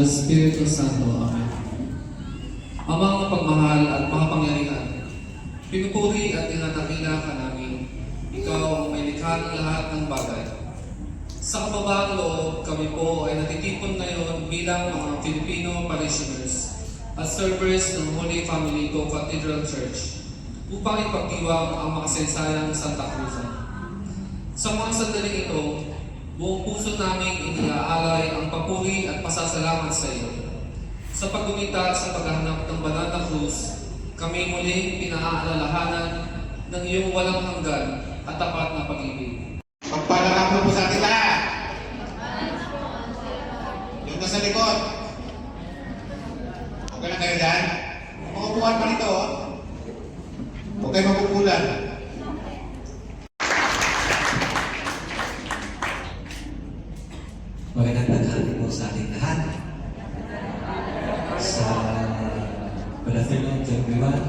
del Espiritu Santo. Amen. Amang mapagmahal at makapangyarihan, pinupuri at tinatangina ka namin. Ikaw ang may likha ng lahat ng bagay. Sa kababaang loob, kami po ay natitipon ngayon bilang mga Filipino parishioners at servers ng Holy Family Co-Cathedral Church upang ipagdiwang ang makasaysayang Santa Cruzan. Sa mga sandaling ito, buong puso naming iniaalay ang papuri at pasasalamat sa iyo. Sa pagkumita sa paghahanap ng banal na krus, kami muling pinaalalahanan ng iyong walang hanggan at tapat na pag-ibig. Pagpalakap po sa atin lahat. Yung nasa likod. Okay lang kayo dyan? Mga upuan pa nito. Huwag kayo mapupulan. Magandang tanghali po sa ating lahat. Sa good afternoon to everyone.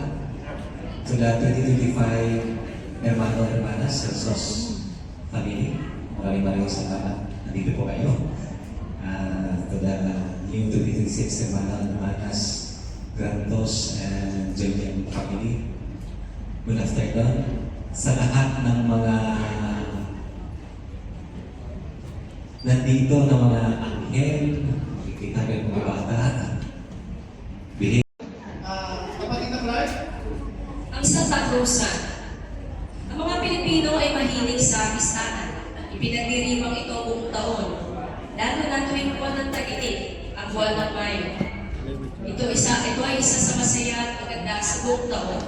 To the 2025 Hermano Hermanas Celsos Family. Maraming salamat. Nandito po kayo. To the new 2026 Hermano Hermanas Grantos and Julian Family. Good afternoon. Sa lahat ng mga nandito na mga anghel, kita kayo mga bata, Kapatid na Clark? Ang Santa Cruzan. Ang mga Pilipino ay mahilig sa pistahan. Ipinagdiriwang ito buong taon, lalo na tuwing buwan ng Tag-init, ang buwan ng Mayo. Ito ay isa sa masaya at maganda sa buong taon.